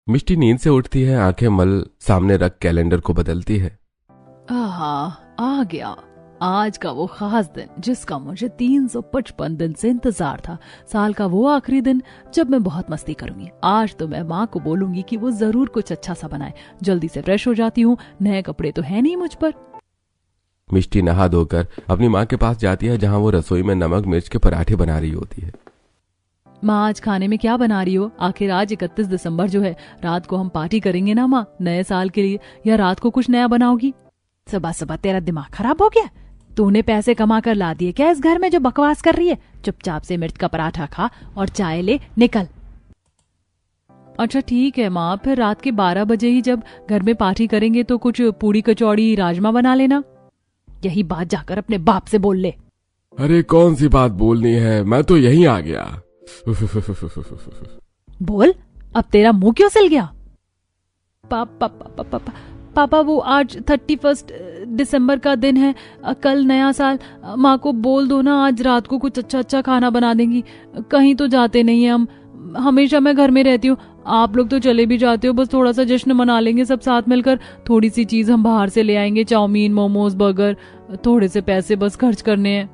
मिष्टी नींद से उठती है, आंखें मल सामने रख कैलेंडर को बदलती है। आ गया आज का वो खास दिन जिसका मुझे 355 दिन से इंतजार था। साल का वो आखिरी दिन जब मैं बहुत मस्ती करूंगी। आज तो मैं माँ को बोलूंगी कि वो जरूर कुछ अच्छा सा बनाए। जल्दी से फ्रेश हो जाती हूँ, नए कपड़े तो है नहीं मुझ पर। मिष्टी नहा धोकर अपनी माँ के पास जाती है, जहाँ वो रसोई में नमक मिर्च के पराठे बना रही होती है। माँ आज खाने में क्या बना रही हो? आखिर आज 31 दिसंबर जो है, रात को हम पार्टी करेंगे ना माँ, नए साल के लिए। या रात को कुछ नया बनाओगी? सुबह सुबह तेरा दिमाग खराब हो गया? तूने पैसे कमा कर ला दिए क्या इस घर में जो बकवास कर रही है? चुपचाप से मिर्च का पराठा खा और चाय ले, निकल। अच्छा ठीक है माँ, फिर रात के 12 बजे ही जब घर में पार्टी करेंगे तो कुछ पूड़ी कचौड़ी राजमा बना लेना। यही बात जाकर अपने बाप से बोल ले। अरे कौन सी बात बोलनी है, मैं तो यहीं आ गया। बोल, अब तेरा मुंह क्यों सिल गया? पापा वो आज 31 दिसंबर का दिन है, कल नया साल। माँ को बोल दो ना आज रात को कुछ अच्छा अच्छा खाना बना देंगी। कहीं तो जाते नहीं है हम, हमेशा मैं घर में रहती हूँ। आप लोग तो चले भी जाते हो, बस थोड़ा सा जश्न मना लेंगे सब साथ मिलकर। थोड़ी सी चीज हम बाहर से ले आएंगे, चाउमीन मोमोज बर्गर। थोड़े से पैसे बस खर्च करने हैं।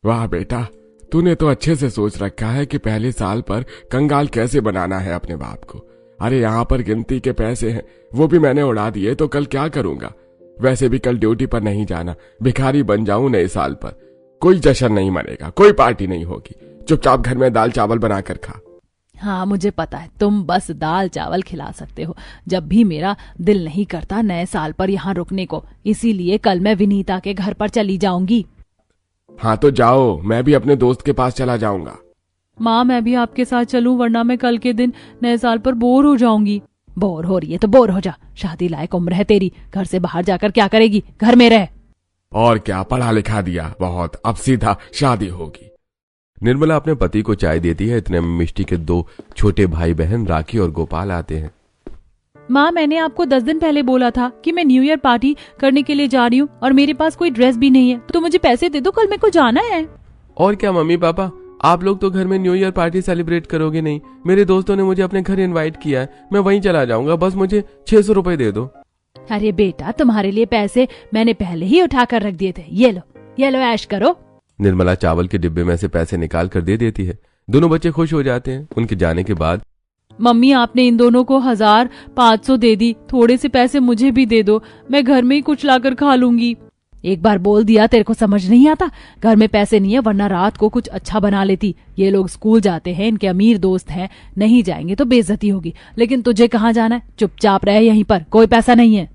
वाह बेटा, तूने तो अच्छे से सोच रखा है कि पहले साल पर कंगाल कैसे बनाना है अपने बाप को। अरे यहाँ पर गिनती के पैसे हैं, वो भी मैंने उड़ा दिए तो कल क्या करूंगा? वैसे भी कल ड्यूटी पर नहीं जाना, भिखारी बन जाऊं नए साल पर। कोई जश्न नहीं मनेगा, कोई पार्टी नहीं होगी। चुपचाप घर में दाल चावल बनाकर खा। हाँ मुझे पता है, तुम बस दाल चावल खिला सकते हो। जब भी मेरा दिल नहीं करता नए साल पर यहाँ रुकने को, इसीलिए कल मैं विनीता के घर पर चली जाऊंगी। हाँ तो जाओ, मैं भी अपने दोस्त के पास चला जाऊंगा। माँ मैं भी आपके साथ चलूं, वरना मैं कल के दिन नए साल पर बोर हो जाऊंगी। बोर हो रही है तो बोर हो जा, शादी लायक उम्र है तेरी। घर से बाहर जाकर क्या करेगी? घर में रह। और क्या, पढ़ा लिखा दिया बहुत, अब सीधा शादी होगी। निर्मला अपने पति को चाय देती है। इतने में मिष्टी के 2 छोटे भाई बहन राखी और गोपाल आते हैं। माँ मैंने आपको 10 दिन पहले बोला था कि मैं न्यू ईयर पार्टी करने के लिए जा रही हूँ और मेरे पास कोई ड्रेस भी नहीं है, तो मुझे पैसे दे दो, कल मेरे को जाना है। और क्या मम्मी पापा, आप लोग तो घर में न्यू ईयर पार्टी सेलिब्रेट करोगे नहीं। मेरे दोस्तों ने मुझे अपने घर इनवाइट किया है, मैं वहीं चला जाऊंगा। बस मुझे 600 रुपए दे दो। अरे बेटा, तुम्हारे लिए पैसे मैंने पहले ही उठा कर रख दिए थे। ये लो ऐश करो। निर्मला चावल के डिब्बे में से पैसे निकाल कर दे देती है। दोनों बच्चे खुश हो जाते हैं। उनके जाने के बाद मम्मी आपने इन दोनों को 1500 दे दी, थोड़े से पैसे मुझे भी दे दो, मैं घर में ही कुछ लाकर खा लूंगी। एक बार बोल दिया, तेरे को समझ नहीं आता? घर में पैसे नहीं है, वरना रात को कुछ अच्छा बना लेती। ये लोग स्कूल जाते हैं, इनके अमीर दोस्त हैं, नहीं जाएंगे तो बेइज्जती होगी। लेकिन तुझे कहाँ जाना है? चुपचाप रहे यहीं पर, कोई पैसा नहीं है।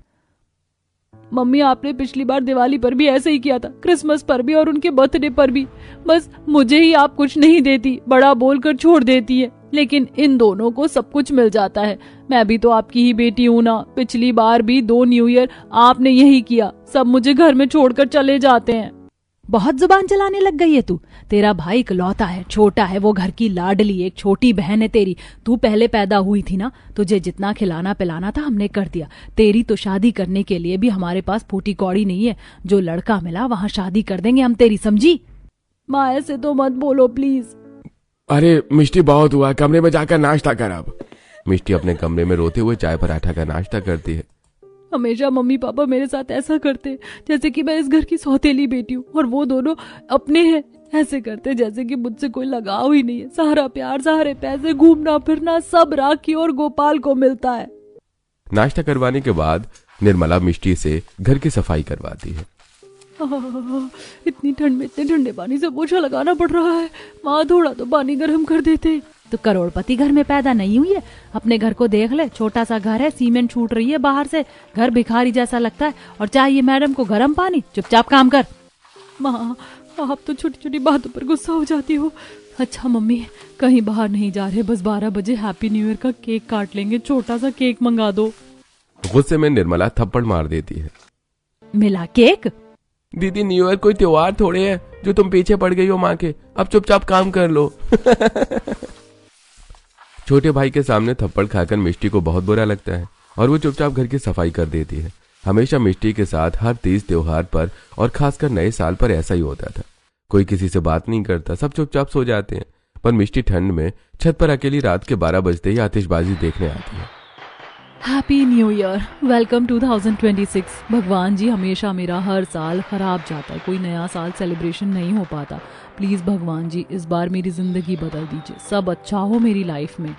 मम्मी आपने पिछली बार दिवाली पर भी ऐसे ही किया था, क्रिसमस पर भी और उनके बर्थडे पर भी। बस मुझे ही आप कुछ नहीं देती, बड़ा बोलकर छोड़ देती है। लेकिन इन दोनों को सब कुछ मिल जाता है। मैं भी तो आपकी ही बेटी हूं ना। पिछली बार भी 2 न्यू ईयर आपने यही किया, सब मुझे घर में छोड़कर चले जाते हैं। बहुत जुबान चलाने लग गई है तू। तेरा भाई इकलौता है, छोटा है, वो घर की लाडली, एक छोटी बहन है तेरी। तू पहले पैदा हुई थी ना, तुझे जितना खिलाना पिलाना था हमने कर दिया। तेरी तो शादी करने के लिए भी हमारे पास फूटी कौड़ी नहीं है। जो लड़का मिला वहाँ शादी कर देंगे हम तेरी, समझी? माँ ऐसे तो मत बोलो प्लीज। अरे मिष्टी बहुत हुआ, कमरे में जाकर नाश्ता कर। अब मिष्टी अपने कमरे में रोते हुए चाय पराठा का नाश्ता करती है। हमेशा मम्मी पापा मेरे साथ ऐसा करते जैसे कि मैं इस घर की सौतेली बेटी हूँ और वो दोनों अपने हैं। ऐसे करते जैसे कि मुझसे कोई लगाव ही नहीं है। सारा प्यार, सारे पैसे, घूमना फिरना सब राखी और गोपाल को मिलता है। नाश्ता करवाने के बाद निर्मला मिष्टी से घर की सफाई करवाती है। इतनी ठंड में इतने ठंडे पानी से पोछा लगाना पड़ रहा है। माँ थोड़ा तो पानी गर्म कर देते। तो करोड़पति घर में पैदा नहीं हुई है? अपने घर को देख ले, छोटा सा घर है, सीमेंट छूट रही है बाहर से, घर भिखारी जैसा लगता है। और चाहिए मैडम को गर्म पानी। चुपचाप काम कर। माँ आप तो छोटी छोटी बातों पर गुस्सा हो जाती हो। अच्छा मम्मी, कहीं बाहर नहीं जा रहे, बस 12 बजे हैप्पी न्यू ईयर का केक काट लेंगे, छोटा सा केक मंगा दो। गुस्से में निर्मला थप्पड़ मार देती है। मिला केक? दीदी न्यू ईयर कोई त्योहार थोड़े है जो तुम पीछे पड़ गई हो माँ के। अब चुपचाप काम कर लो। छोटे भाई के सामने थप्पड़ खाकर मिष्टी को बहुत बुरा लगता है और वो चुपचाप घर की सफाई कर देती है। हमेशा मिष्टी के साथ हर तीज त्योहार पर और खासकर नए साल पर ऐसा ही होता था। कोई किसी से बात नहीं करता, सब चुपचाप सो जाते हैं। पर मिष्टी ठंड में छत पर अकेली रात के 12 बजते ही आतिशबाजी देखने आती है। Happy new year, welcome 2026। भगवान जी हमेशा मेरा हर साल खराब जाता है, कोई नया साल सेलिब्रेशन नहीं हो पाता। प्लीज भगवान जी इस बार मेरी जिंदगी बदल दीजिए, सब अच्छा हो मेरी लाइफ में।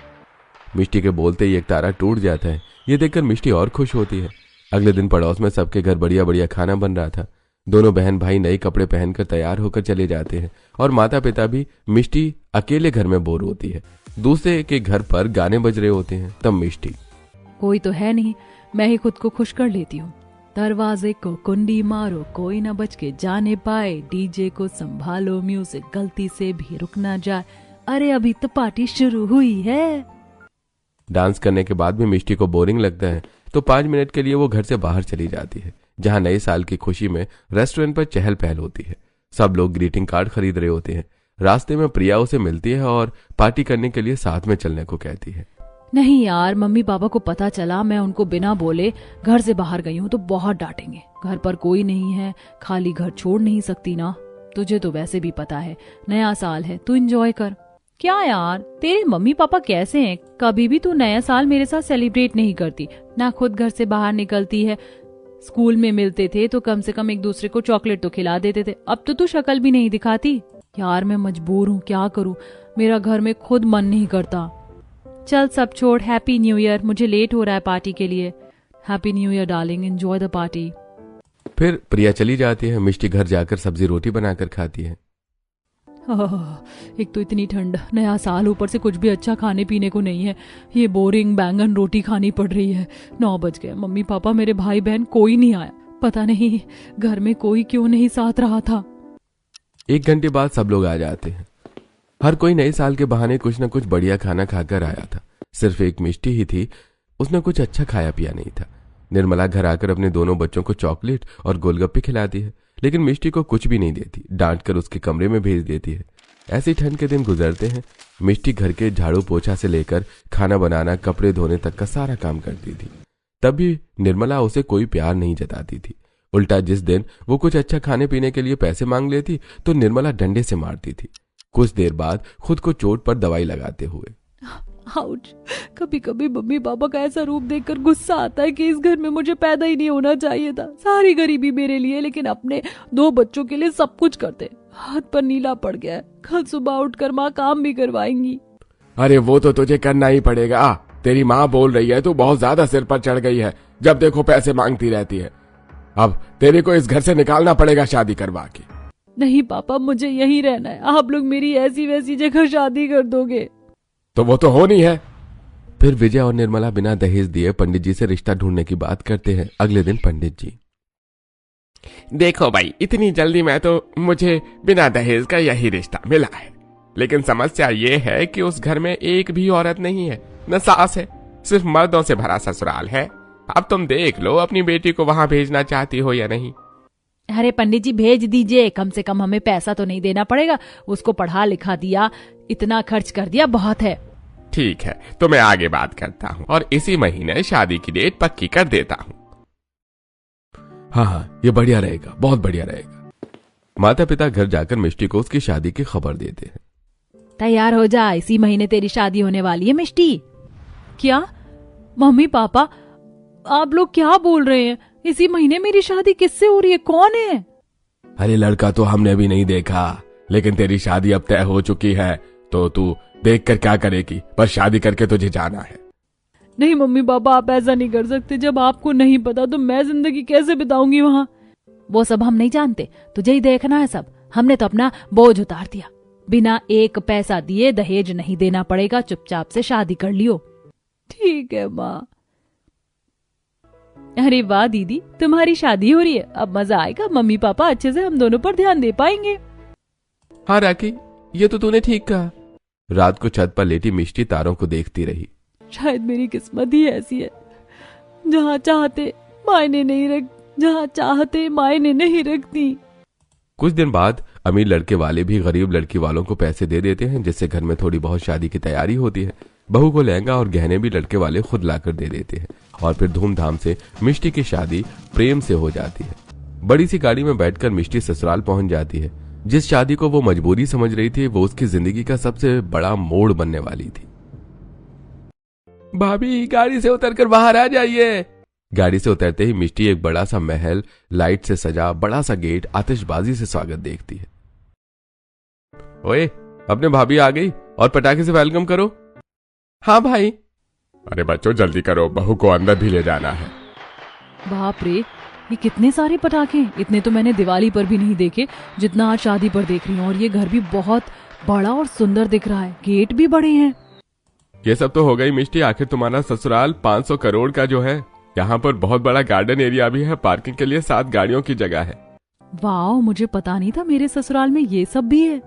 मिष्टी के बोलते ही एक तारा टूट जाता है। ये देखकर मिष्टी और खुश होती है। अगले दिन पड़ोस में सबके घर बढ़िया बढ़िया खाना बन रहा था। दोनों बहन भाई नए कपड़े पहनकर तैयार होकर चले जाते हैं और माता पिता भी। मिष्टी अकेले घर में बोर होती है। दूसरे के घर पर गाने बज रहे होते हैं। तब मिष्टी, कोई तो है नहीं, मैं ही खुद को खुश कर लेती हूँ। दरवाजे को कुंडी मारो, कोई ना बच के जाने पाए, डीजे को संभालो, म्यूजिक गलती से भी रुक ना जाए, अरे अभी तो पार्टी शुरू हुई है। डांस करने के बाद भी मिष्टी को बोरिंग लगता है तो 5 मिनट के लिए वो घर से बाहर चली जाती है, जहां नए साल की खुशी में रेस्टोरेंट पर चहल पहल होती है। सब लोग ग्रीटिंग कार्ड खरीद रहे होते हैं। रास्ते में प्रिया उसे मिलती है और पार्टी करने के लिए साथ में चलने को कहती है। नहीं यार, मम्मी पापा को पता चला मैं उनको बिना बोले घर से बाहर गई हूँ तो बहुत डांटेंगे। घर पर कोई नहीं है, खाली घर छोड़ नहीं सकती ना। तुझे तो वैसे भी पता है नया साल है, तू एंजॉय कर। क्या यार, तेरे मम्मी पापा कैसे हैं? कभी भी तू नया साल मेरे साथ सेलिब्रेट नहीं करती, ना खुद घर से बाहर निकलती है। स्कूल में मिलते थे तो कम से कम एक दूसरे को चॉकलेट तो खिला देते थे, अब तो तू शक्ल भी नहीं दिखाती। यार मैं मजबूर हूँ, क्या करूँ, मेरा घर में खुद मन नहीं करता। चल सब छोड़, हैप्पी न्यू ईयर, मुझे लेट हो रहा है पार्टी के लिए। Happy new year darling, enjoy the party. फिर प्रिया चली जाती है। मिष्टी घर जाकर सब्जी रोटी बनाकर खाती है। एक तो इतनी ठंड, नया साल, ऊपर से कुछ भी अच्छा खाने पीने को नहीं है। ये बोरिंग बैंगन रोटी खानी पड़ रही है। 9 बज गए, मम्मी पापा मेरे भाई बहन कोई नहीं आया। पता नहीं घर में कोई क्यों नहीं साथ रहा था। 1 घंटे बाद सब लोग आ जाते हैं। हर कोई नए साल के बहाने कुछ न कुछ बढ़िया खाना खाकर आया था। सिर्फ एक मिष्टी ही थी, उसने कुछ अच्छा खाया पिया नहीं था। निर्मला घर आकर अपने दोनों बच्चों को चॉकलेट और गोलगप्पे खिलाती है, लेकिन मिष्टी को कुछ भी नहीं देती, डांट कर उसके कमरे में भेज देती है। ऐसे ठंड के दिन गुजरते हैं। मिष्टी घर के झाड़ू पोछा से लेकर खाना बनाना, कपड़े धोने तक का सारा काम करती थी। तब भी निर्मला उसे कोई प्यार नहीं जताती थी। उल्टा जिस दिन वो कुछ अच्छा खाने पीने के लिए पैसे मांग लेती तो निर्मला डंडे से मारती थी। कुछ देर बाद खुद को चोट पर दवाई लगाते हुए, आउच, कभी कभी मम्मी पापा का ऐसा रूप देखकर गुस्सा आता है कि इस घर में मुझे पैदा ही नहीं होना चाहिए था। सारी गरीबी मेरे लिए, लेकिन अपने 2 बच्चों के लिए सब कुछ करते। हाथ पर नीला पड़ गया है, कल सुबह उठकर माँ काम भी करवाएंगी। अरे वो तो तुझे करना ही पड़ेगा, तेरी माँ बोल रही है, तू बहुत ज्यादा सिर पर चढ़ गई है, जब देखो पैसे मांगती रहती है। अब तेरे को इस घर से निकालना पड़ेगा शादी करवा के। नहीं पापा, मुझे यहीं रहना है, आप लोग मेरी ऐसी वैसी जगह शादी कर दोगे तो वो तो होनी है। फिर विजय और निर्मला बिना दहेज दिए पंडित जी से रिश्ता ढूंढने की बात करते हैं। अगले दिन पंडित जी, देखो भाई, इतनी जल्दी में तो मुझे बिना दहेज का यही रिश्ता मिला है, लेकिन समस्या ये है कि उस घर में एक भी औरत नहीं है, न सास है, सिर्फ मर्दों से भरा ससुराल है। अब तुम देख लो अपनी बेटी को वहां भेजना चाहती हो या नहीं। अरे पंडित जी भेज दीजिए, कम से कम हमें पैसा तो नहीं देना पड़ेगा। उसको पढ़ा लिखा दिया, इतना खर्च कर दिया, बहुत है। ठीक है, तो मैं आगे बात करता हूँ और इसी महीने शादी की डेट पक्की कर देता हूँ। हाँ, ये बढ़िया रहेगा, बहुत बढ़िया रहेगा। माता पिता घर जाकर मिष्टी को उसकी शादी की खबर देते हैं। तैयार हो जा, इसी महीने तेरी शादी होने वाली है मिष्टी। क्या मम्मी पापा, आप लोग क्या बोल रहे हैं? इसी महीने मेरी शादी किससे हो रही है? कौन है? अरे लड़का तो हमने भी नहीं देखा, लेकिन तेरी शादी अब तय हो चुकी है, तो तू देख कर क्या करेगी, पर शादी करके तुझे जाना है। नहीं मम्मी पापा, आप ऐसा नहीं कर सकते। जब आपको नहीं पता तो मैं जिंदगी कैसे बिताऊंगी वहाँ? वो सब हम नहीं जानते, तुझे ही देखना है सब। हमने तो अपना बोझ उतार दिया, बिना एक पैसा दिए दहेज नहीं देना पड़ेगा, चुपचाप से शादी कर लियो। ठीक है माँ। अरे वाह दीदी, तुम्हारी शादी हो रही है, अब मजा आएगा। मम्मी पापा अच्छे से हम दोनों पर ध्यान दे पाएंगे। हाँ राखी, ये तो तूने ठीक कहा। रात को छत पर लेटी मिष्टी तारों को देखती रही। शायद मेरी किस्मत ही ऐसी है, जहाँ चाहते मायने नहीं रखती। कुछ दिन बाद अमीर लड़के वाले भी गरीब लड़की वालों को पैसे दे देते हैं, जिससे घर में थोड़ी बहुत शादी की तैयारी होती है। बहू को लहंगा और गहने भी लड़के वाले खुद लाकर दे देते हैं और फिर धूमधाम से मिष्टी की शादी प्रेम से हो जाती है। बड़ी सी गाड़ी में बैठकर मिष्टी ससुराल पहुंच जाती है। जिस शादी को वो मजबूरी समझ रही थी, वो उसकी जिंदगी का सबसे बड़ा मोड़ बनने वाली थी। भाभी गाड़ी से उतरकर बाहर आ जाइए। गाड़ी से उतरते ही मिष्टी एक बड़ा सा महल, लाइट से सजा बड़ा सा गेट, आतिशबाजी से स्वागत देखती है। ओए, अपने भाभी आ गई और पटाखे से वेलकम करो। हाँ भाई। अरे बच्चों जल्दी करो, बहू को अंदर भी ले जाना है। बाप रे, ये कितने सारे पटाखे, इतने तो मैंने दिवाली पर भी नहीं देखे जितना आज शादी पर देख रही हूँ। और ये घर भी बहुत बड़ा और सुंदर दिख रहा है, गेट भी बड़े हैं। ये सब तो हो गई मिष्टी, आखिर तुम्हारा ससुराल 500 करोड़ का जो है, यहाँ पर बहुत बड़ा गार्डन एरिया भी है, पार्किंग के लिए 7 गाड़ियों की जगह है। वाह, मुझे पता नहीं था मेरे ससुराल में ये सब भी है।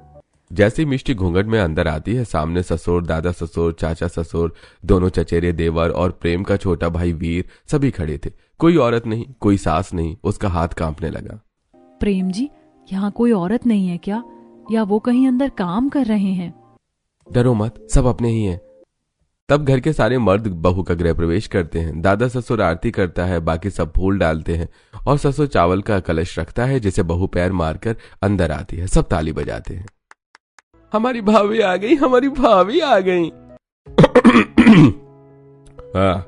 जैसे मिष्टी घूंघट में अंदर आती है, सामने ससुर, दादा ससुर, चाचा ससुर, दोनों चचेरे देवर और प्रेम का छोटा भाई वीर सभी खड़े थे। कोई औरत नहीं, कोई सास नहीं। उसका हाथ कांपने लगा। प्रेम जी, यहाँ कोई औरत नहीं है क्या, या वो कहीं अंदर काम कर रहे हैं? डरो मत, सब अपने ही हैं। तब घर के सारे मर्द बहू का गृह प्रवेश करते हैं। दादा ससुर आरती करता है, बाकी सब फूल डालते हैं और ससुर चावल का कलश रखता है जिसे बहू पैर मारकर अंदर आती है। सब ताली बजाते हैं। हमारी भाभी आ गई, हमारी भाभी आ गई। हाँ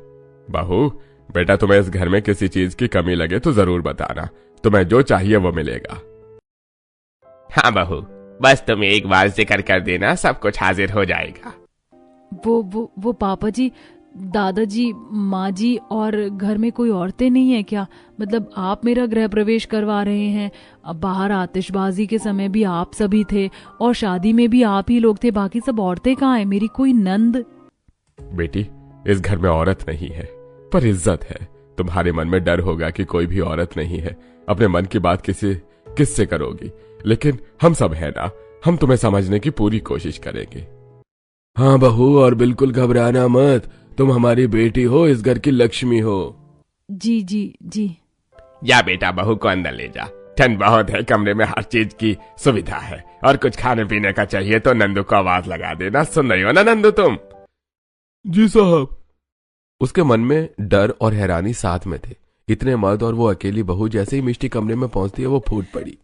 बहू, बेटा तुम्हें इस घर में किसी चीज की कमी लगे तो जरूर बताना, तुम्हें जो चाहिए वो मिलेगा। हाँ बहू, बस तुम एक बार जिक्र कर देना, सब कुछ हाजिर हो जाएगा। वो पापा जी, दादाजी, माँ जी और घर में कोई औरतें नहीं है क्या? मतलब आप मेरा गृह प्रवेश करवा रहे हैं, अब बाहर आतिशबाजी के समय भी आप सभी थे और शादी में भी आप ही लोग थे, बाकी सब औरतें कहाँ हैं? मेरी कोई नंद? बेटी, इस घर में औरत नहीं है पर इज्जत है। तुम्हारे मन में डर होगा कि कोई भी औरत नहीं है, अपने मन की बात किससे करोगी, लेकिन हम सब है ना, हम तुम्हें समझने की पूरी कोशिश करेंगे। हाँ बहू, और बिल्कुल घबराना मत, तुम हमारी बेटी हो, इस घर की लक्ष्मी हो। जी जी जी। जा बेटा, बहू को अंदर ले जा, ठंड बहुत है, कमरे में हर चीज की सुविधा है, और कुछ खाने पीने का चाहिए तो नंदू को आवाज लगा देना। सुन रही हो ना नंदू तुम? जी साहब। उसके मन में डर और हैरानी साथ में थे। इतने मर्द और वो अकेली बहू। जैसे ही मिष्टी कमरे में पहुंचती है वो फूट पड़ी।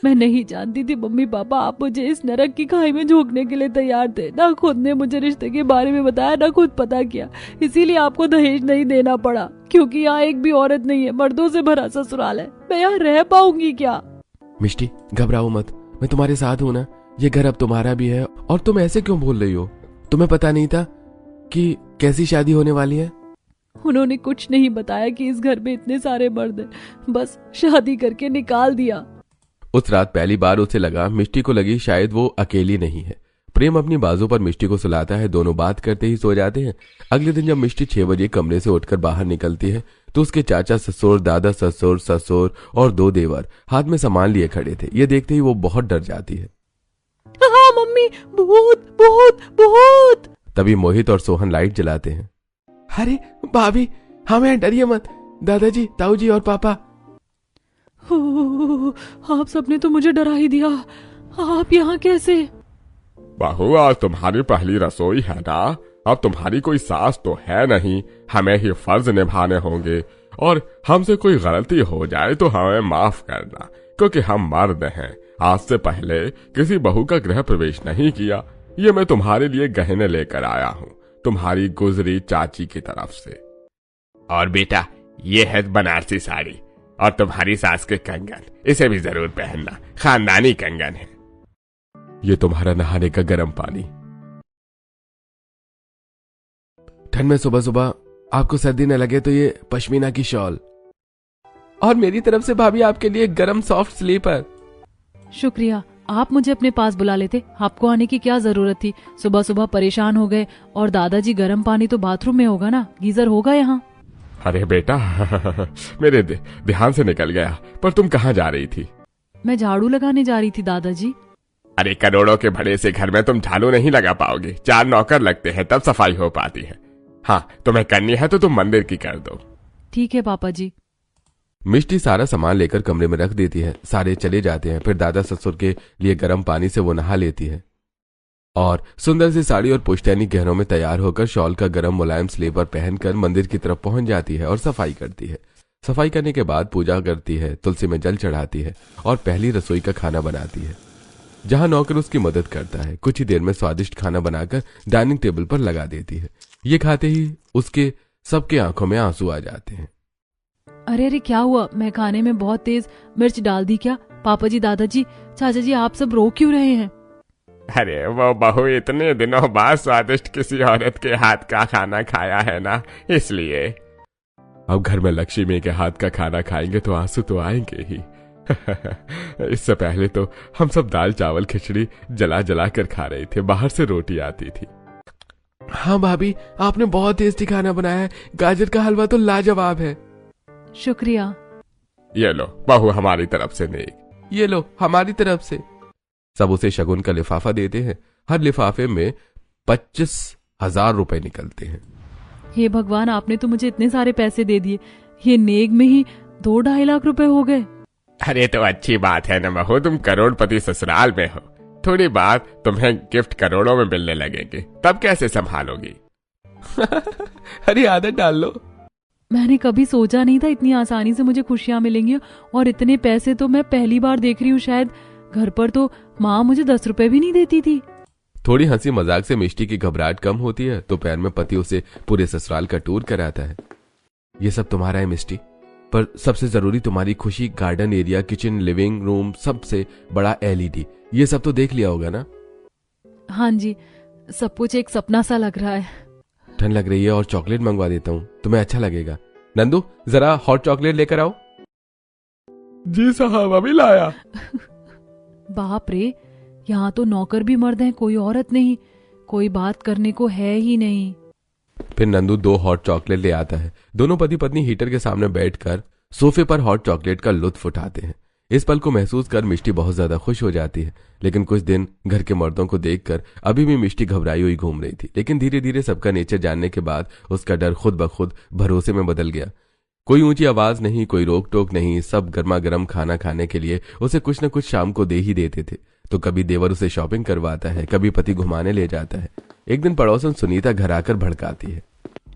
मैं नहीं जानती थी मम्मी पापा आप मुझे इस नरक की खाई में झोंकने के लिए तैयार थे। ना खुद ने मुझे रिश्ते के बारे में बताया, ना खुद पता किया, इसीलिए आपको दहेज नहीं देना पड़ा, क्योंकि यहाँ एक भी औरत नहीं है, मर्दों से भरा ससुराल है। मैं यहाँ रह पाऊंगी क्या? मिष्टी घबराओ मत, मैं तुम्हारे साथ हूँ ना। ये घर अब तुम्हारा भी है। और तुम ऐसे क्यों बोल रही हो? तुम्हें पता नहीं था कि कैसी शादी होने वाली है? उन्होंने कुछ नहीं बताया कि इस घर में इतने सारे मर्द हैं, बस शादी करके निकाल दिया। उस रात पहली बार उसे लगा, मिष्टी को लगी शायद वो अकेली नहीं है। प्रेम अपनी बाजू पर मिष्टी को सुलाता है, दोनों बात करते ही सो जाते हैं। अगले दिन जब मिष्टी 6 बजे कमरे से उठकर बाहर निकलती है तो उसके चाचा ससुर, दादा ससुर, ससुर और 2 देवर हाथ में सामान लिए खड़े थे। ये देखते ही वो बहुत डर जाती है। हाँ मम्मी, भूत भूत भूत। तभी मोहित और सोहन लाइट जलाते हैं। अरे भाभी, हमें डरिए मत, दादाजी, ताऊ जी और पापा। आप सबने तो मुझे डरा ही दिया, आप यहाँ कैसे? बहू, आज तुम्हारी पहली रसोई है ना, अब तुम्हारी कोई सास तो है नहीं, हमें ही फर्ज निभाने होंगे, और हमसे कोई गलती हो जाए तो हमें माफ करना, क्योंकि हम मर्द हैं। आज से पहले किसी बहू का गृह प्रवेश नहीं किया। ये मैं तुम्हारे लिए गहने लेकर आया हूँ, तुम्हारी गुजरी चाची की तरफ से। और बेटा, ये है बनारसी साड़ी, और तुम्हारी सास के कंगन, इसे भी जरूर पहनना, खानदानी कंगन है। ये तुम्हारा नहाने का गर्म पानी। ठंड में सुबह सुबह आपको सर्दी न लगे तो ये पश्मीना की शॉल। और मेरी तरफ से भाभी आपके लिए गरम सॉफ्ट स्लीपर। शुक्रिया, आप मुझे अपने पास बुला लेते, आपको आने की क्या जरूरत थी? सुबह सुबह परेशान हो गए। और दादाजी, गर्म पानी तो बाथरूम में होगा ना, गीजर होगा यहाँ? अरे बेटा, मेरे ध्यान से निकल गया। पर तुम कहाँ जा रही थी? मैं झाड़ू लगाने जा रही थी दादाजी। अरे करोड़ों के बड़े से घर में तुम झाड़ू नहीं लगा पाओगे, 4 नौकर लगते हैं तब सफाई हो पाती है। हाँ, तुम्हें करनी है तो तुम मंदिर की कर दो। ठीक है पापा जी। मिष्टी सारा सामान लेकर कमरे में रख देती है। सारे चले जाते हैं। फिर दादा ससुर के लिए गर्म पानी से वो नहा लेती है और सुंदर सी साड़ी और पुश्तैनी गहनों में तैयार होकर शॉल का गर्म मुलायम स्लीपर पहनकर मंदिर की तरफ पहुंच जाती है और सफाई करती है। सफाई करने के बाद पूजा करती है, तुलसी में जल चढ़ाती है और पहली रसोई का खाना बनाती है। जहां नौकर उसकी मदद करता है। कुछ ही देर में स्वादिष्ट खाना बनाकर डाइनिंग टेबल पर लगा देती है। ये खाते ही उसके सबके आंखों में आंसू आ जाते हैं। अरे अरे क्या हुआ? मैं खाने में बहुत तेज मिर्च डाल दी क्या? पापा जी, दादाजी, चाचा जी, आप सब रो क्यों रहे हैं? अरे वो बहू इतने दिनों बाद स्वादिष्ट किसी औरत के हाथ का खाना खाया है ना, इसलिए। अब घर में लक्ष्मी के हाथ का खाना खाएंगे तो आंसू तो आएंगे ही। इससे पहले तो हम सब दाल चावल खिचड़ी जला जला कर खा रहे थे, बाहर से रोटी आती थी। हाँ भाभी, आपने बहुत टेस्टी खाना बनाया है। गाजर का हलवा तो लाजवाब है। शुक्रिया। ये लो बहू हमारी तरफ से नेक। ये लो हमारी तरफ से। सब उसे शगुन का लिफाफा देते हैं। हर लिफाफे में 25,000 रुपए निकलते हैं। हे भगवान, आपने तो मुझे इतने सारे पैसे दे दिए। ये नेक में ही 2-2.5 लाख रुपए हो गए। अरे तो अच्छी बात है ना बहू, तुम करोड़पति ससुराल में हो। थोड़ी बात तुम्हें गिफ्ट करोड़ों में मिलने लगेंगे, तब कैसे संभालोगी? अरे आदत डाल लो। मैंने कभी सोचा नहीं था इतनी आसानी से मुझे खुशियां मिलेंगी, और इतने पैसे तो मैं पहली बार देख रही हूँ शायद। घर पर तो माँ मुझे 10 रुपए भी नहीं देती थी। थोड़ी हंसी मजाक से मिष्टी की घबराहट कम होती है तो पैर में पति उसे पूरे ससुराल का टूर कराता है। ये सब तुम्हारा है मिष्टी, पर सबसे जरूरी तुम्हारी खुशी garden area, kitchen, living room, सबसे बड़ा LED, ये सब तो देख लिया होगा ना? हाँ जी, सब कुछ एक सपना सा लग रहा है। ठंड लग रही है और चॉकलेट मंगवा देता हूँ, तुम्हें अच्छा लगेगा। नंदू जरा हॉट चॉकलेट लेकर आओ। जी साहब, अभी लाया। बाप रे, यहाँ तो नौकर भी मर्द हैं, कोई औरत नहीं। कोई बात करने को है ही नहीं। फिर नंदू 2 हॉट चॉकलेट ले आता है। दोनों पति पत्नी हीटर के सामने बैठकर सोफे पर हॉट चॉकलेट का लुत्फ उठाते हैं। इस पल को महसूस कर मिष्टी बहुत ज्यादा खुश हो जाती है। लेकिन कुछ दिन घर के मर्दों को देखकर अभी भी मिष्टी घबराई हुई घूम रही थी। लेकिन धीरे धीरे सबका नेचर जानने के बाद उसका डर खुद ब खुद भरोसे में बदल गया। कोई ऊंची आवाज नहीं, कोई रोक टोक नहीं। सब गर्मा गर्म खाना खाने के लिए उसे कुछ न कुछ शाम को दे ही देते थे। तो कभी देवर उसे शॉपिंग करवाता है, कभी पति घुमाने ले जाता है। एक दिन पड़ोसन सुनीता घर आकर भड़काती है।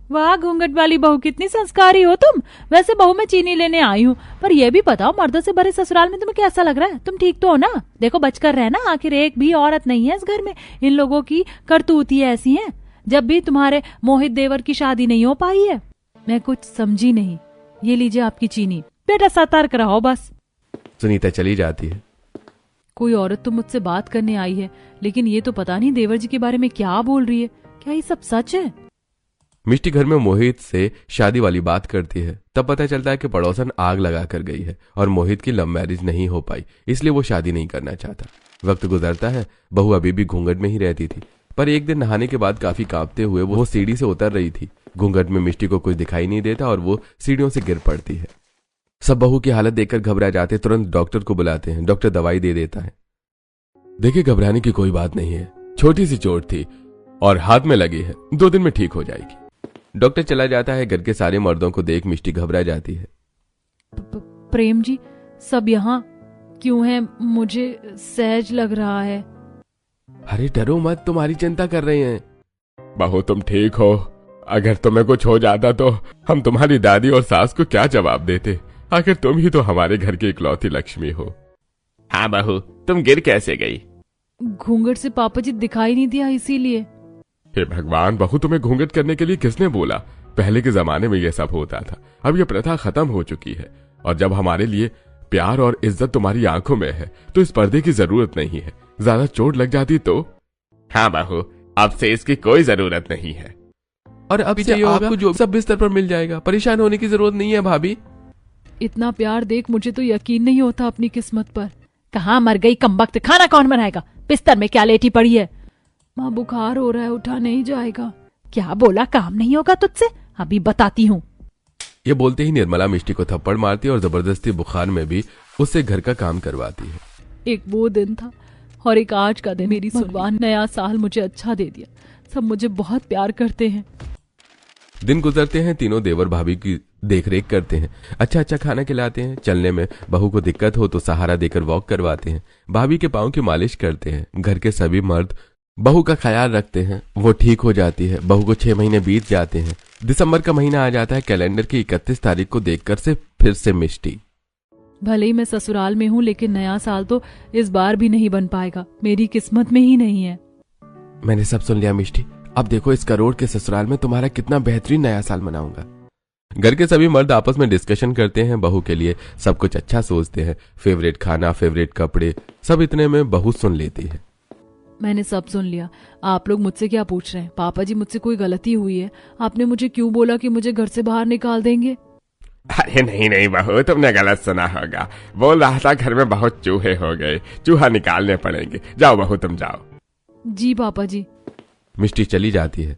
वाह घूंघट वाली बहू, कितनी संस्कारी हो तुम। वैसे बहू मैं चीनी लेने आई हूँ, पर यह भी बताओ मर्दों से भरे ससुराल में तुम्हें कैसा लग रहा है? तुम ठीक तो हो ना? देखो बचकर रहना, आखिर एक भी औरत नहीं है इस घर में। इन लोगों की करतूतियां ऐसी हैं। जब भी तुम्हारे मोहित देवर की शादी नहीं हो पाई है। मैं कुछ समझी नहीं। ये लीजिए आपकी चीनी। बेटा सतर्क रहो बस। सुनीता चली जाती है। कोई औरत तो मुझसे बात करने आई है, लेकिन ये तो पता नहीं देवर जी के बारे में क्या बोल रही है। क्या ये सब सच है? मिष्टी घर में मोहित से शादी वाली बात करती है। तब पता चलता है कि पड़ोसन आग लगा कर गई है और मोहित की लव मैरिज नहीं हो पाई, इसलिए वो शादी नहीं करना चाहता। वक्त गुजरता है। बहू अभी भी घूंघट में ही रहती थी, पर एक दिन नहाने के बाद काफी कांपते हुए वो सीढ़ी से उतर रही थी। घूंघट में मिष्टी को कुछ दिखाई नहीं देता और वो सीढ़ियों से गिर पड़ती है। सब बहू की हालत देखकर घबरा जाते। तुरंत डॉक्टर को बुलाते हैं। डॉक्टर दवाई दे देता है। देखिए, घबराने की कोई बात नहीं है, छोटी सी चोट थी और हाथ में लगी है, 2 दिन में ठीक हो जाएगी। डॉक्टर चला जाता है। घर के सारे मर्दों को देख मिष्टी घबरा जाती है। प्रेम जी, सब यहाँ क्यों है? मुझे सहज लग रहा है। अरे डरो मत, तुम्हारी चिंता कर रहे हैं। बहू तुम ठीक हो? अगर तुम्हें कुछ हो जाता तो हम तुम्हारी दादी और सास को क्या जवाब देते? आखिर तुम ही तो हमारे घर की इकलौती लक्ष्मी हो। हाँ बहू, तुम गिर कैसे गई? घूंघट से पापा जी दिखाई नहीं दिया, इसीलिए। हे भगवान, बहू तुम्हें घूंघट करने के लिए किसने बोला? पहले के जमाने में यह सब होता था, अब यह प्रथा खत्म हो चुकी है। और जब हमारे लिए प्यार और इज्जत तुम्हारी आंखों में है तो इस पर्दे की जरूरत नहीं है। ज्यादा चोट लग जाती तो? हाँ बहू, अब से इसकी कोई जरूरत नहीं है। और अब से आपको जो सब बिस्तर पर मिल जाएगा, परेशान होने की जरूरत नहीं है भाभी। इतना प्यार देख मुझे तो यकीन नहीं होता अपनी किस्मत पर। कहाँ मर गई कमबख्त, खाना कौन बनाएगा? बिस्तर में क्या लेटी पड़ी है? माँ बुखार हो रहा है, उठा नहीं जाएगा। क्या बोला? काम नहीं होगा तुझसे? अभी बताती हूँ। ये बोलते ही निर्मला मिष्टी को थप्पड़ मारती है और जबरदस्ती बुखार में भी उससे घर का काम करवाती है। एक वो दिन था और एक आज का दिन। मेरी भगवान नया साल मुझे अच्छा दे दिया। सब मुझे बहुत प्यार करते हैं। दिन गुजरते हैं। तीनों देवर भाभी की देखरेख करते हैं, अच्छा अच्छा खाना खिलाते हैं। चलने में बहू को दिक्कत हो तो सहारा देकर वॉक करवाते हैं। भाभी के पांव की मालिश करते हैं। घर के सभी मर्द बहू का ख्याल रखते हैं। वो ठीक हो जाती है। बहू को 6 महीने बीत जाते हैं। दिसंबर का महीना आ जाता है। कैलेंडर की 31 तारीख को देखकर से फिर से मिष्टी भले ही मैं ससुराल में हूँ, लेकिन नया साल तो इस बार भी नहीं बन पाएगा। मेरी किस्मत में ही नहीं है। मैंने सब सुन लिया मिष्टी। अब देखो इस करोड़ के ससुराल में तुम्हारा कितना बेहतरीन नया साल मनाऊंगा। घर के सभी मर्द आपस में डिस्कशन करते हैं, बहू के लिए सब कुछ अच्छा सोचते हैं, फेवरेट खाना, फेवरेट कपड़े, सब इतने में बहू सुन लेती है। मैंने सब सुन लिया। आप लोग मुझसे क्या पूछ रहे हैं? पापा जी, मुझसे कोई गलती हुई है? आपने मुझे क्यों बोला कि मुझे घर से बाहर निकाल देंगे? अरे नहीं नहीं बहू, तुमने गलत सुना होगा। बोल रहा था घर में बहुत चूहे हो गए, चूहा निकालने पड़ेंगे। जाओ बहू तुम जाओ। जी पापा जी। मिष्टी चली जाती है।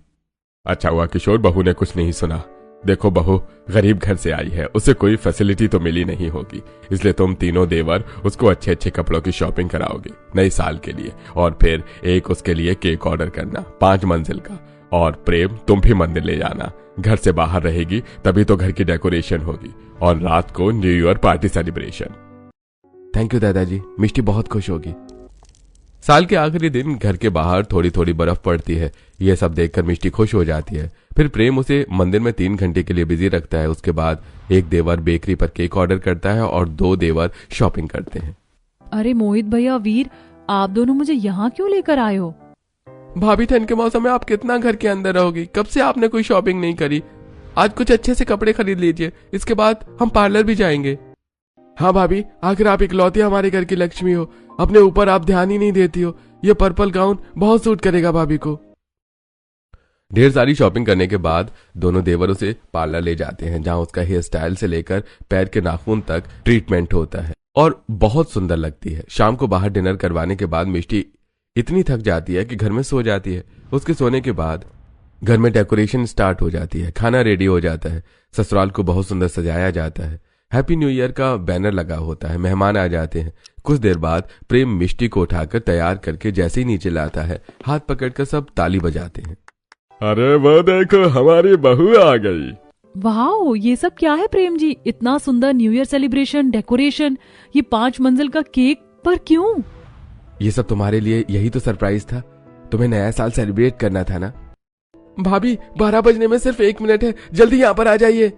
अच्छा हुआ किशोर, बहू ने कुछ नहीं सुना। देखो बहू गरीब घर से आई है, उसे कोई फैसिलिटी तो मिली नहीं होगी, इसलिए तुम तीनों देवर उसको अच्छे अच्छे कपड़ों की शॉपिंग कराओगे नए साल के लिए, और फिर एक उसके लिए केक ऑर्डर करना 5 मंजिल का। और प्रेम, तुम भी मंदिर ले जाना। घर से बाहर रहेगी तभी तो घर की डेकोरेशन होगी, और रात को new year party celebration. Thank you दादाजी, मिष्टी बहुत खुश होगी। साल के आखिरी दिन घर के बाहर थोड़ी थोड़ी बर्फ पड़ती है। यह सब देखकर मिष्टी खुश हो जाती है। फिर प्रेम उसे मंदिर में 3 घंटे के लिए बिजी रखता है। उसके बाद एक देवर बेकरी पर केक ऑर्डर करता है और 2 देवर शॉपिंग करते हैं। अरे मोहित भैया, वीर, आप दोनों मुझे यहाँ क्यों लेकर आए हो? भाभी, ठंड के मौसम में आप कितना घर के अंदर रहोगी? कब से आपने कोई शॉपिंग नहीं करी? आज कुछ अच्छे से कपड़े खरीद लीजिए, इसके बाद हम पार्लर भी जाएंगे। हाँ भाभी, आखिर आप इकलौती हमारे घर की लक्ष्मी हो, अपने ऊपर आप ध्यान ही नहीं देती हो। ये पर्पल गाउन बहुत सूट करेगा भाभी को। ढेर सारी शॉपिंग करने के बाद दोनों देवर उसे पार्लर ले जाते हैं, जहां उसका हेयर स्टाइल से लेकर पैर के नाखून तक ट्रीटमेंट होता है और बहुत सुंदर लगती है। शाम को बाहर डिनर करवाने के बाद मिष्टी इतनी थक जाती है कि घर में सो जाती है। उसके सोने के बाद घर में डेकोरेशन स्टार्ट हो जाती है, खाना रेडी हो जाता है, ससुराल को बहुत सुंदर सजाया जाता है, हैप्पी न्यू ईयर का बैनर लगा होता है, मेहमान आ जाते हैं। कुछ देर बाद प्रेम मिष्टी को उठाकर तैयार करके जैसे ही नीचे लाता है, हाथ पकड़कर सब ताली बजाते हैं। अरे वो देखो हमारी बहू आ गई। वाह, ये सब क्या है प्रेम जी? इतना सुंदर न्यू ईयर सेलिब्रेशन, डेकोरेशन, ये 5 मंजिल का केक, पर क्यों? ये सब तुम्हारे लिए, यही तो सरप्राइज था। तुम्हें नया साल सेलिब्रेट करना था ना। भाभी, 12 बजने में सिर्फ 1 मिनट है, जल्दी यहाँ पर आ जाइए।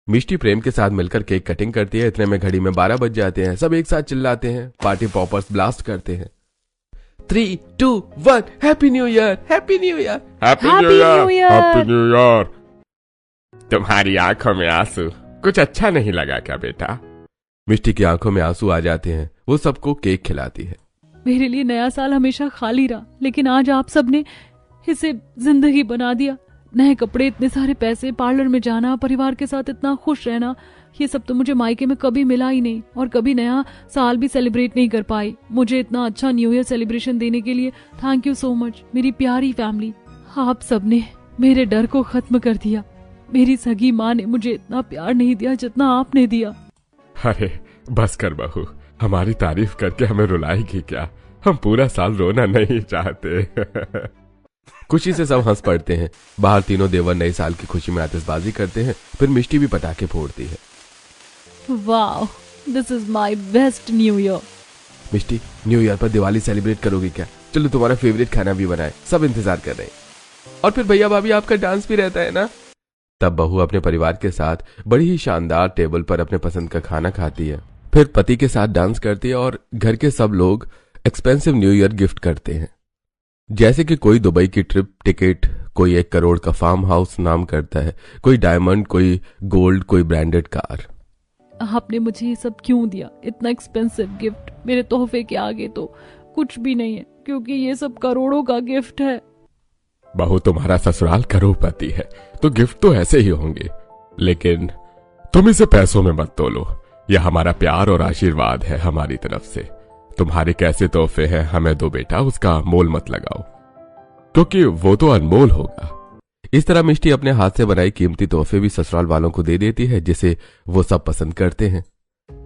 मिष्टी प्रेम के साथ मिलकर केक कटिंग करती है। इतने में घड़ी में 12 बज जाते हैं। सब एक साथ चिल्लाते हैं, पार्टी पॉपर्स ब्लास्ट करते हैं। 3, 2, 1, happy new year, happy new year, happy new year, happy new year. तुम्हारी आंखों में आंसू, कुछ अच्छा नहीं लगा क्या बेटा? मिष्टी की आंखों में आंसू आ जाते हैं। वो सबको केक खिलाती है। मेरे लिए नया साल हमेशा खाली रहा, लेकिन आज आप सबने इसे जिंदगी बना दिया। नए कपड़े, इतने सारे पैसे, पार्लर में जाना, परिवार के साथ इतना खुश रहना, ये सब तो मुझे मायके में कभी मिला ही नहीं, और कभी नया साल भी सेलिब्रेट नहीं कर पाई। मुझे इतना अच्छा न्यू ईयर सेलिब्रेशन देने के लिए थैंक यू सो मच मेरी प्यारी फैमिली। आप सबने मेरे डर को खत्म कर दिया। मेरी सगी माँ ने मुझे इतना प्यार नहीं दिया जितना आपने दिया। अरे बस कर बहू, हमारी तारीफ करके हमें रुलाएगी क्या? हम पूरा साल रोना नहीं चाहते। खुशी से सब हंस पड़ते हैं। बाहर तीनों देवर नए साल की खुशी में आतिशबाजी करते हैं। फिर मिष्टी भी पटाखे फोड़ती है। वाह, this is my best new year. Mishti, new year पर दिवाली सेलिब्रेट करोगी क्या? चलो तुम्हारा फेवरेट खाना भी बनाए, सब इंतजार कर रहे हैं। और फिर भैया भाभी आपका डांस भी रहता है ना। तब बहू अपने परिवार के साथ बड़ी ही शानदार टेबल पर अपने पसंद का खाना खाती है, फिर पति के साथ डांस करती है और घर के सब लोग एक्सपेंसिव न्यू ईयर गिफ्ट करते हैं। जैसे कि कोई दुबई की ट्रिप टिकट, कोई 1 करोड़ का फार्म हाउस नाम करता है, कोई डायमंड, कोई गोल्ड, कोई ब्रांडेड कार। आपने मुझे ये सब क्यों दिया? इतना एक्सपेंसिव गिफ्ट मेरे तोहफे के आगे तो कुछ भी नहीं है, क्योंकि ये सब करोड़ों का गिफ्ट है। बहू, तुम्हारा ससुराल करोड़पति है तो गिफ्ट तो ऐसे ही होंगे, लेकिन तुम इसे पैसों में मत तोलो। यह हमारा प्यार और आशीर्वाद है हमारी तरफ से। तुम्हारे कैसे तोहफे हैं हमें दो बेटा, उसका मोल मत लगाओ, क्योंकि वो तो अनमोल होगा। इस तरह मिष्टी अपने हाथ से बनाई कीमती तोहफे भी ससुराल वालों को दे देती है, जिसे वो सब पसंद करते हैं।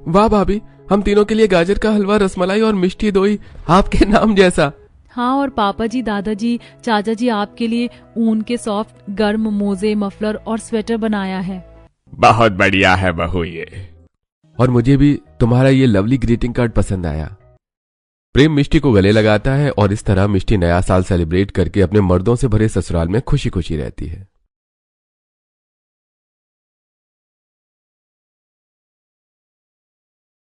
वाह भाभी, हम तीनों के लिए गाजर का हलवा, रसमलाई और मिष्टी दोई आपके नाम जैसा। हाँ, और पापा जी, दादाजी, चाचा जी आपके लिए ऊन के सॉफ्ट गर्म मोजे, मफलर और स्वेटर बनाया है। बहुत बढ़िया है बहू ये। और मुझे भी तुम्हारा ये लवली ग्रीटिंग कार्ड पसंद आया। प्रेम मिष्टी को गले लगाता है और इस तरह मिष्टी नया साल सेलिब्रेट करके अपने मर्दों से भरे ससुराल में खुशी खुशी रहती है।